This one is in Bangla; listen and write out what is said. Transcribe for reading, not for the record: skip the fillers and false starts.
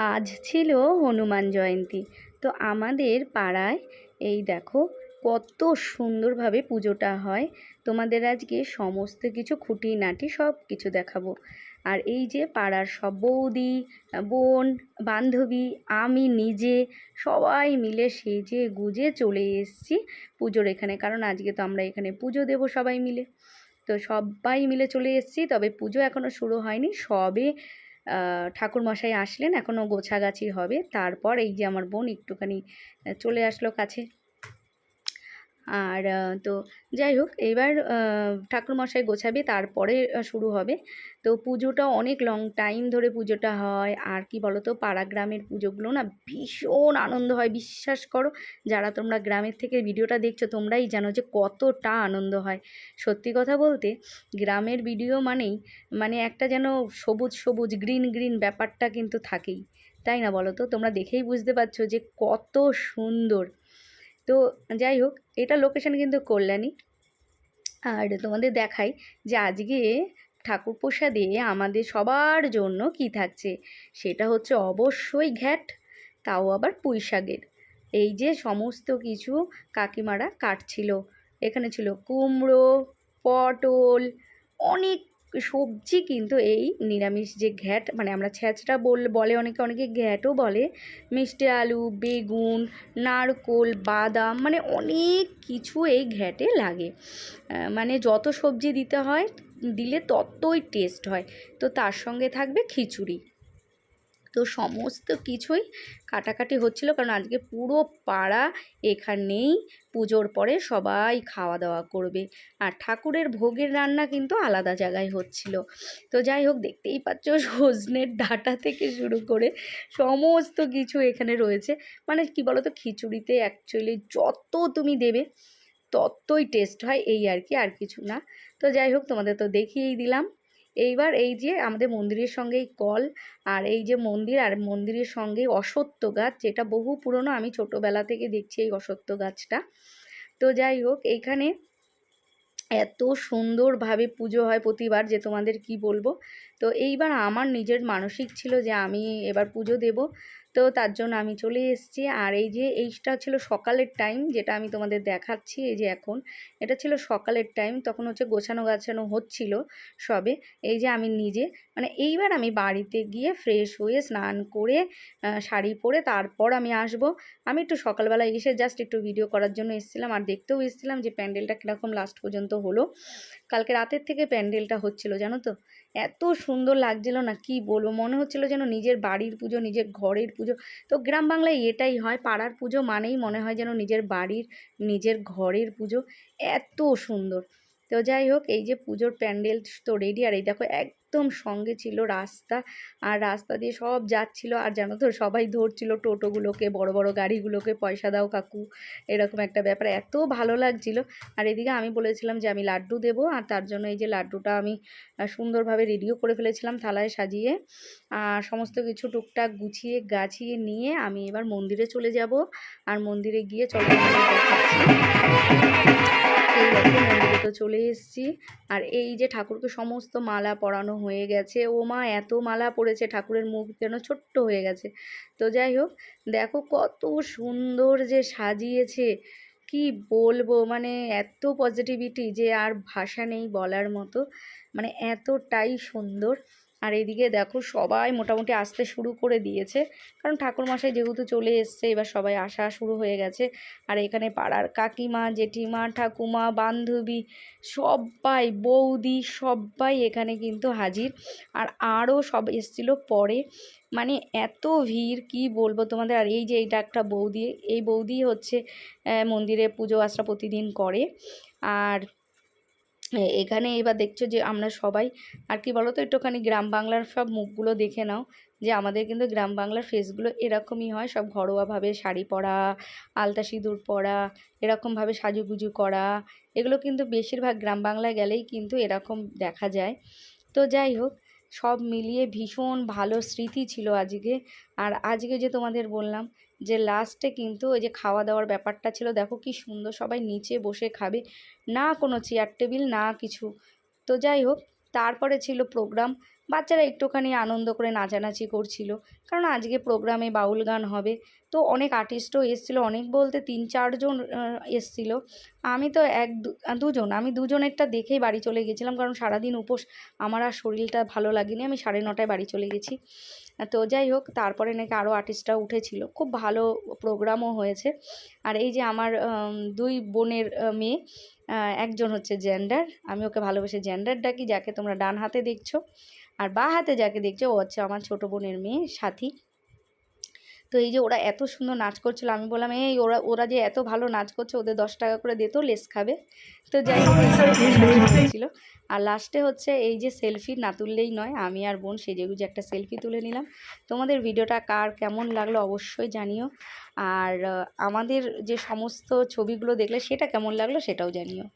আজ ছিল হনুমান জয়ন্তী। তো আমাদের পাড়ায় এই দেখো কত সুন্দরভাবে পুজোটা হয়। তোমাদের আজকে সমস্ত কিছু খুঁটিনাটি সব কিছু দেখাবো। আর এই যে পাড়ার সব বৌদি, বোন, বান্ধবী, আমি নিজে সবাই মিলে সেজে গুজে চলে এসেছি পুজোর এখানে, কারণ আজকে তো আমরা এখানে পুজো দেবো সবাই মিলে। তো সবাই মিলে চলে এসেছি, তবে পুজো এখনও শুরু হয়নি, সবে ঠাকুরমশাই আসলেন, এখনও গোছাগাছি হবে। তারপর এই যে আমার বোন একটুখানি চলে আসলো কাছে। আর তো যাই হোক, এইবার ঠাকুরমশাই গোছাবে, তারপরে শুরু হবে। তো পুজোটা অনেক লং টাইম ধরে পুজোটা হয়। আর কি বলো তো, পাড়া গ্রামের পুজোগুলো না ভীষণ আনন্দ হয়, বিশ্বাস করো। যারা তোমরা গ্রামের থেকে ভিডিওটা দেখছো তোমরাই জানো যে কতটা আনন্দ হয়। সত্যি কথা বলতে গ্রামের ভিডিও মানেই মানে একটা যেন সবুজ সবুজ গ্রিন গ্রিন ব্যাপারটা কিন্তু থাকেই, তাই না বলো তো? তোমরা দেখেই বুঝতে পারছো যে কত সুন্দর। তো যাই হোক, এটা লোকেশন কিন্তু কল্যাণী। আর তোমাদের দেখাই যে আজকে ঠাকুর প্রসাদে আমাদের সবার জন্য কি থাকছে। সেটা হচ্ছে অবশ্যই ঘ্যাট, তাও আবার পুঁই শাকের। এই যে সমস্ত কিছু কাকিমারা কাটছিল। এখানে ছিল কুমড়ো, পটল, অনেক সবজি। কিন্তু এই নিরামিষ যে ঘ্যাট, মানে আমরা ছ্যাঁচড়া বলে অনেকে, অনেকে ঘ্যাটও বলে। মিষ্টি আলু, বেগুন, নারকোল, বাদাম, মানে অনেক কিছু এই ঘ্যাটে লাগে। মানে যত সবজি দিতে হয়, দিলে ততই টেস্ট হয়। তো তার সঙ্গে থাকবে খিচুড়ি। তো সমস্ত কিছুই কাটাকাটি হচ্ছিল, কারণ আজকে পুরো পাড়া এখানেই পুজোর পরে সবাই খাওয়া দাওয়া করবে। আর ঠাকুরের ভোগের রান্না কিন্তু আলাদা জায়গায় হচ্ছিল। তো যাই হোক, দেখতেই পাচ্ছ সজনের ডাঁটা থেকে শুরু করে সমস্ত কিছু এখানে রয়েছে। মানে কি বলো তো, খিচুড়িতে অ্যাকচুয়ালি যত তুমি দেবে ততই টেস্ট হয়, এই আর কি, আর কিছু না। তো যাই হোক, তোমাদের তো দেখিয়েই দিলাম। এইবার এই যে আমাদের মন্দিরের সঙ্গেই কল, আর এই যে মন্দির, আর মন্দিরের সঙ্গেই অশ্বত্থ গাছ, যেটা বহু পুরনো, আমি ছোটোবেলা থেকে দেখছি এই অশ্বত্থ গাছটা। তো যাই হোক, এইখানে এত সুন্দরভাবে পুজো হয় প্রতিবার যে তোমাদের কি বলবো। তো এইবার আমার নিজের মানসিক ছিল যে আমি এবার পুজো দেব। তো তার জন্য আমি চলে এসেছি। আর এই যে এইটা ছিল সকালের টাইম, যেটা আমি তোমাদের দেখাচ্ছি। এই যে এখন এটা ছিল সকালের টাইম, তখন হচ্ছে গোছানো গাছানো হচ্ছিল সবে। এই যে আমি নিজে, মানে এইবার আমি বাড়িতে গিয়ে ফ্রেশ হয়ে স্নান করে শাড়ি পরে তারপর আমি আসব। আমি একটু সকালবেলা এসে জাস্ট একটু ভিডিও করার জন্য এসেছিলাম, আর দেখতেও এসেছিলাম যে প্যান্ডেলটা কীরকম লাস্ট পর্যন্ত হলো। কালকে রাতের থেকে প্যান্ডেলটা হচ্ছিল, জানো তো, এত সুন্দর লাগছিল না, কি বলবো, মনে হচ্ছিল যেন নিজের বাড়ির পুজো, নিজের ঘরের পুজো। তো গ্রাম বাংলায় এটাই হয়, পাড়ার পুজো মানেই মনে হয় যেন নিজের বাড়ির, নিজের ঘরের পুজো। এত সুন্দর। তো যাই হোক, এই যে পুজোর প্যান্ডেল তো রেডি। আর এই দেখো একদম সঙ্গে ছিল রাস্তা, আর রাস্তা দিয়ে সব যাচ্ছিল। আর জানো তো, সবাই ধরছিল টোটোগুলোকে, বড় বড় গাড়িগুলোকে, পয়সা দাও কাকু, এরকম একটা ব্যাপার। এত ভালো লাগছিল। আর এদিকে আমি বলেছিলাম যে আমি লাড্ডু দেবো, আর তার জন্য এই যে লাড্ডুটা আমি সুন্দরভাবে রেডিও করে ফেলেছিলাম থালায় সাজিয়ে। আর সমস্ত কিছু টুকটাক গুছিয়ে গাছিয়ে নিয়ে আমি এবার মন্দিরে চলে যাব। আর মন্দিরে গিয়ে চলো দেখাচ্ছি। এই দেখো, মন্দিরে তো চলে এসেছি। আর এই যে ঠাকুরকে সমস্ত মালা পরানো হয়ে গেছে। ও মা, এত মালা পড়েছে, ঠাকুরের মুখ যেন ছোট্ট হয়ে গেছে। তো যাই হোক, দেখো কত সুন্দর যে সাজিয়েছে, কি বলবো, মানে এত পজিটিভিটি যে আর ভাষা নেই বলার মতো, মানে এতটাই সুন্দর। আর এদিকে দেখো সবাই মোটামুটি আসতে শুরু করে দিয়েছে, কারণ ঠাকুরমশাই যেহেতু চলে এসছে, এবার সবাই আসা শুরু হয়ে গেছে। আর এখানে পাড়ার কাকিমা, জেঠিমা, ঠাকুমা, বান্ধবী, সবাই, বৌদি, সবাই এখানে কিন্তু হাজির। আর আরও সব এসেছিলো পরে, মানে এত ভিড় কি বলবো তোমাদের। আর এই যে এইটা একটা বৌদি, এই বৌদি হচ্ছে মন্দিরে পুজো আশ্রা প্রতিদিন করে। আর এখানে এবার দেখছো যে আমরা সবাই, আর কি বলো তো, একটুখানি গ্রাম বাংলার সব মুখগুলো দেখে নাও, যে আমাদের কিন্তু গ্রাম বাংলার ফেসগুলো এরকমই হয়, সব ঘরোয়াভাবে শাড়ি পরা, আলতা সিঁদুর পরা, এরকমভাবে সাজুগুজু করা। এগুলো কিন্তু বেশিরভাগ গ্রাম বাংলায় গেলেই কিন্তু এরকম দেখা যায়। তো যাই হোক, সব মিলিয়ে ভীষণ ভালো স্মৃতি ছিল আজকে। আর আজকে যে তোমাদের বললাম যে লাস্টে কিন্তু ওই যে খাওয়া দাওয়ার ব্যাপারটা ছিল, দেখো কি সুন্দর, সবাই নিচে বসে খাবে, না কোনো চেয়ার টেবিল না কিছু। তো যাই হোক, তারপরে ছিল প্রোগ্রাম, বাচ্চারা একটুখানি আনন্দ করে নাচানাচি করছিল, কারণ আজকে প্রোগ্রামে বাউল গান হবে। তো অনেক আর্টিস্টও এসেছিলো, অনেক বলতে 3-4 জন এসেছিলো। আমি তো আমি দুজনেরটা দেখেই বাড়ি চলে গেছিলাম, কারণ সারাদিন উপোস, আমার আর শরীরটা ভালো লাগেনি। আমি 9:30টায় বাড়ি চলে গেছি। তো যাই হোক, তারপরে নাকি আরও আর্টিস্টরা উঠেছিল, খুব ভালো প্রোগ্রামও হয়েছে। আর এই যে আমার 2 বোনের মেয়ে, একজন হচ্ছে জেন্ডার, আমি ওকে ভালোবেসে জেন্ডার ডাকি, যাকে তোমরা ডান হাতে দেখছো, আর বাঁ হাতে যাকে দেখছো ও হচ্ছে আমার ছোটো বোনের মেয়ে সাথী। তো এই যে ওরা এত সুন্দর নাচ করছিল, আমি বললাম এই ওরা যে এত ভালো নাচ করছে, ওদের 10 টাকা করে দে তো, লেস খাবে। তো যাই হোক, হচ্ছিল। আর লাস্টে হচ্ছে এই যে সেলফি না তুললেই নয়, আমি আর বোন সেজেগুজে একটা সেলফি তুলে নিলাম। তোমাদের ভিডিওটা কার কেমন লাগলো অবশ্যই জানিও, আর আমাদের যে সমস্ত ছবিগুলো দেখলে সেটা কেমন লাগলো সেটাও জানিও।